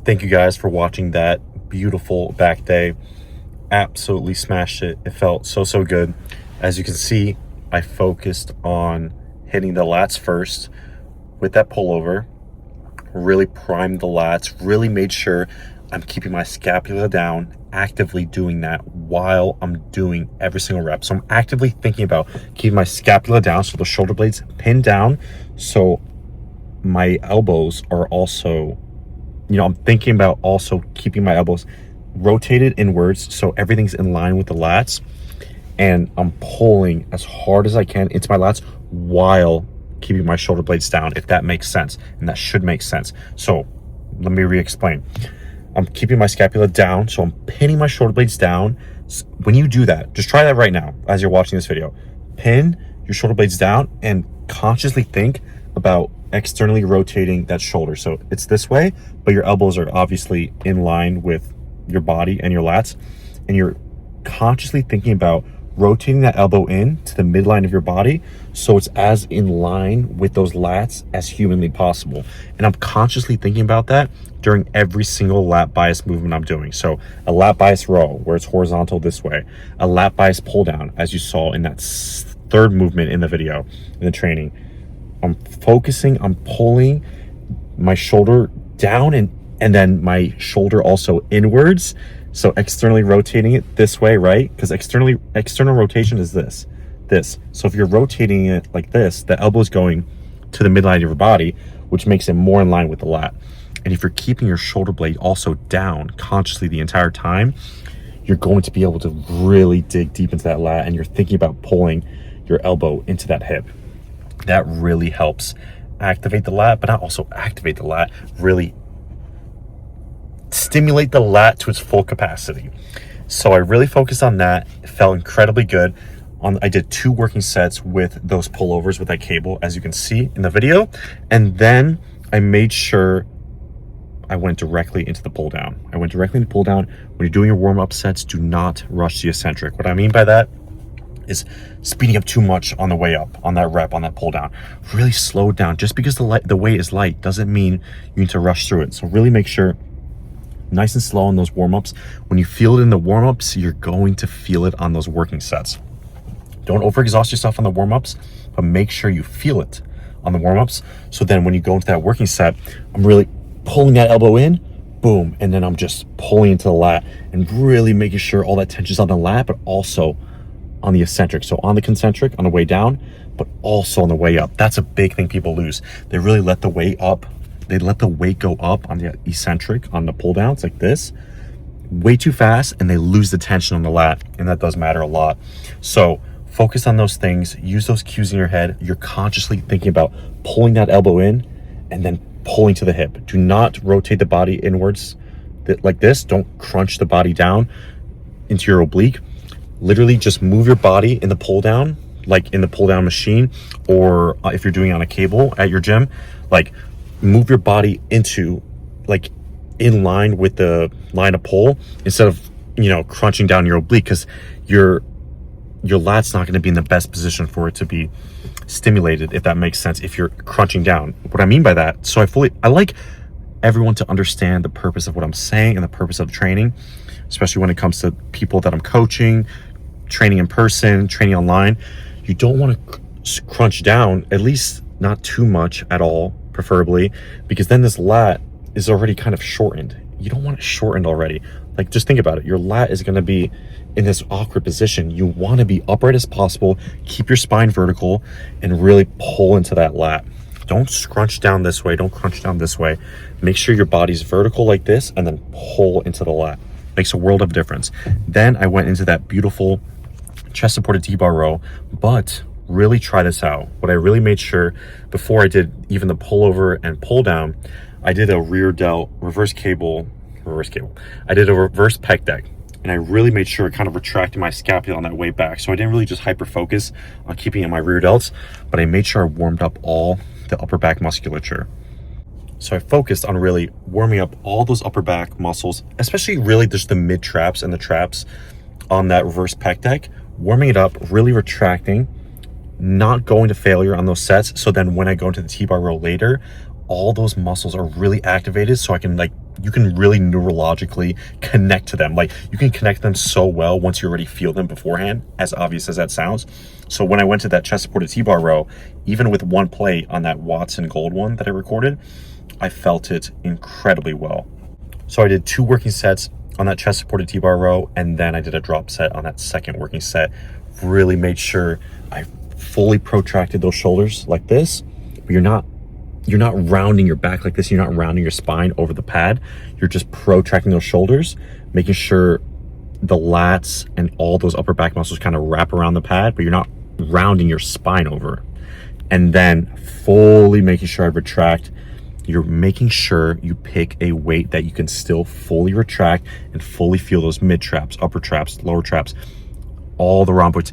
Thank you guys for watching that beautiful back day. Absolutely smashed it. It felt so good. As you can see, I focused on hitting the lats first with that pullover, really primed the lats, really made sure I'm keeping my scapula down, actively doing that while I'm doing every single rep. So I'm actively thinking about keeping my scapula down so the shoulder blades pinned down, so my elbows are also, I'm thinking about also keeping my elbows rotated inwards so everything's in line with the lats, and I'm pulling as hard as I can into my lats while keeping my shoulder blades down, if that makes sense. And that should make sense. So let me re-explain. I'm keeping my scapula down, so I'm pinning my shoulder blades down. When you do that, just try that right now as you're watching this video. Pin your shoulder blades down and consciously think about externally rotating that shoulder. So it's this way, but your elbows are obviously in line with your body and your lats, and you're consciously thinking about rotating that elbow in to the midline of your body so it's as in line with those lats as humanly possible. And I'm consciously thinking about that during every single lat bias movement I'm doing. So a lat bias row where it's horizontal this way, a lat bias pull down as you saw in that third movement in the video, in the training. I'm focusing, I'm pulling my shoulder down and then my shoulder also inwards. So externally rotating it this way, right? Because external rotation is this. So if you're rotating it like this, the elbow is going to the midline of your body, which makes it more in line with the lat. And if you're keeping your shoulder blade also down consciously the entire time, you're going to be able to really dig deep into that lat, and you're thinking about pulling your elbow into that hip. That really helps activate the lat, but not also activate the lat, really stimulate the lat to its full capacity. So I really focused on that. It felt incredibly good. I did 2 working sets with those pullovers with that cable, as you can see in the video. And then I made sure I went directly into the pull down. When you're doing your warm-up sets, do not rush the eccentric. What I mean by that is speeding up too much on the way up, on that rep, on that pull down. Really slow it down. Just because the weight is light doesn't mean you need to rush through it. So really make sure nice and slow on those warm-ups. When you feel it in the warm-ups, you're going to feel it on those working sets. Don't overexhaust yourself on the warm-ups, but make sure you feel it on the warm-ups. So then when you go into that working set, I'm really pulling that elbow in, boom, and then I'm just pulling into the lat and really making sure all that tension's on the lat, but also on the eccentric. So on the concentric on the way down, but also on the way up. That's a big thing people lose. They really let the weight up. They let the weight go up on the eccentric, on the pull downs like this, way too fast, and they lose the tension on the lat, and that does matter a lot. So focus on those things, use those cues in your head. You're consciously thinking about pulling that elbow in and then pulling to the hip. Do not rotate the body inwards like this. Don't crunch the body down into your oblique. Literally just move your body in the pull down, like in the pull down machine, or if you're doing it on a cable at your gym, like move your body into like in line with the line of pull instead of, crunching down your oblique, because your lat's not going to be in the best position for it to be stimulated, if that makes sense, if you're crunching down. What I mean by that, so I like everyone to understand the purpose of what I'm saying and the purpose of training, especially when it comes to people that I'm coaching, training in person, training online. You don't want to crunch down, at least not too much at all, preferably, because then this lat is already kind of shortened. You don't want it shortened already. Like, just think about it. Your lat is going to be in this awkward position. You want to be upright as possible, keep your spine vertical, and really pull into that lat. Don't scrunch down this way, don't crunch down this way. Make sure your body's vertical like this, and then pull into the lat. Makes a world of difference. Then I went into that beautiful chest supported T-bar row, but really try this out. What I really made sure before I did even the pullover and pull down, I did a rear delt, reverse cable. I did a reverse pec deck, and I really made sure kind of retracting my scapula on that way back. So I didn't really just hyper focus on keeping in my rear delts, but I made sure I warmed up all the upper back musculature. So I focused on really warming up all those upper back muscles, especially really just the mid traps and the traps on that reverse pec deck, warming it up, really retracting, not going to failure on those sets. So then when I go into the T-bar row later, all those muscles are really activated, so you can really neurologically connect to them. Like, you can connect them so well once you already feel them beforehand, as obvious as that sounds. So when I went to that chest supported T-bar row, even with one plate on that Watson Gold one that I recorded, I felt it incredibly well. So I did 2 working sets on that chest supported T-bar row, and then I did a drop set on that second working set. Really made sure I fully protracted those shoulders like this, but you're not rounding your back like this. You're not rounding your spine over the pad. You're just protracting those shoulders, making sure the lats and all those upper back muscles kind of wrap around the pad, but you're not rounding your spine over. And then fully making sure I retract. You're making sure you pick a weight that you can still fully retract and fully feel those mid traps, upper traps, lower traps, all the rhomboids,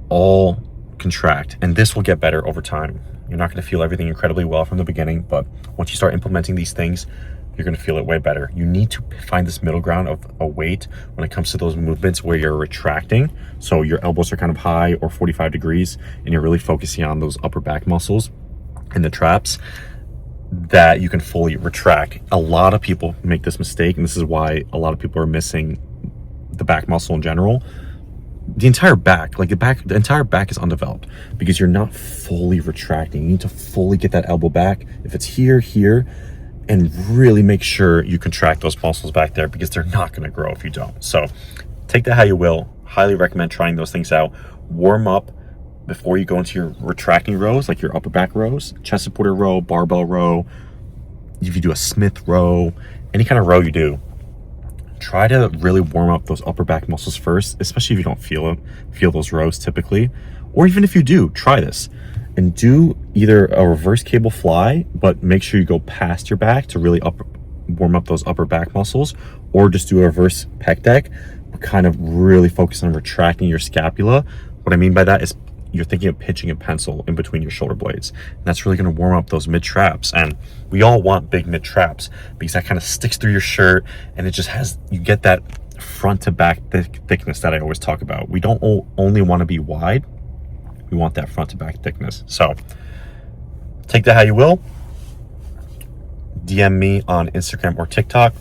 all contract. And this will get better over time. You're not going to feel everything incredibly well from the beginning, but once you start implementing these things, you're going to feel it way better. You need to find this middle ground of a weight when it comes to those movements where you're retracting. So your elbows are kind of high or 45 degrees, and you're really focusing on those upper back muscles and the traps that you can fully retract. A lot of people make this mistake, and this is why a lot of people are missing the back muscle in general. The entire back, the entire back is undeveloped because you're not fully retracting. You need to fully get that elbow back. If it's here, and really make sure you contract those muscles back there, because they're not going to grow if you don't. So take that how you will. Highly recommend trying those things out. Warm up before you go into your retracting rows, like your upper back rows, chest supporter row, barbell row. If you do a Smith row, any kind of row you do, try to really warm up those upper back muscles first, especially if you don't feel those rows typically. Or even if you do, try this and do either a reverse cable fly, but make sure you go past your back to really warm up those upper back muscles, or just do a reverse pec deck, but kind of really focus on retracting your scapula. What I mean by that is you're thinking of pitching a pencil in between your shoulder blades. And that's really going to warm up those mid traps. And we all want big mid traps because that kind of sticks through your shirt, and it just you get that front to back thickness that I always talk about. We don't only want to be wide. We want that front to back thickness. So take that how you will. DM me on Instagram or TikTok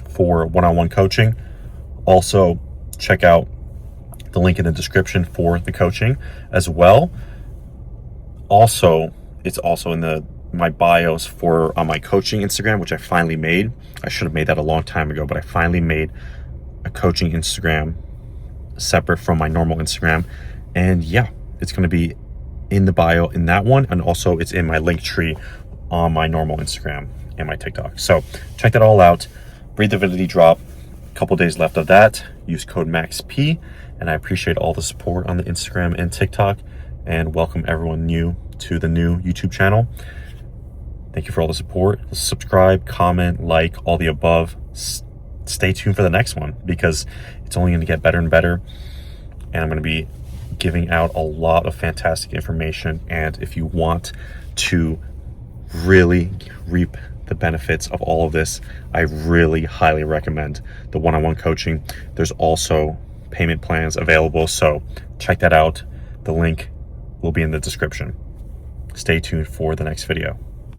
for one-on-one coaching. Also, check out the link in the description for the coaching as well. Also, it's also in my bios on my coaching Instagram, which I finally made. I should have made that a long time ago, but I finally made a coaching Instagram separate from my normal Instagram. And yeah, it's going to be in the bio in that one, and also it's in my link tree on my normal Instagram and my TikTok. So check that all out. Breathe Divinity drop, a couple days left of that. Use code MAXP, and I appreciate all the support on the Instagram and TikTok, and welcome everyone new to the new YouTube channel. Thank you for all the support. Subscribe, comment, like, all the above. Stay tuned for the next one, because it's only going to get better and better, and I'm going to be giving out a lot of fantastic information. And if you want to really reap the benefits of all of this, I really highly recommend the one-on-one coaching. There's also payment plans available, so check that out. The link will be in the description. Stay tuned for the next video.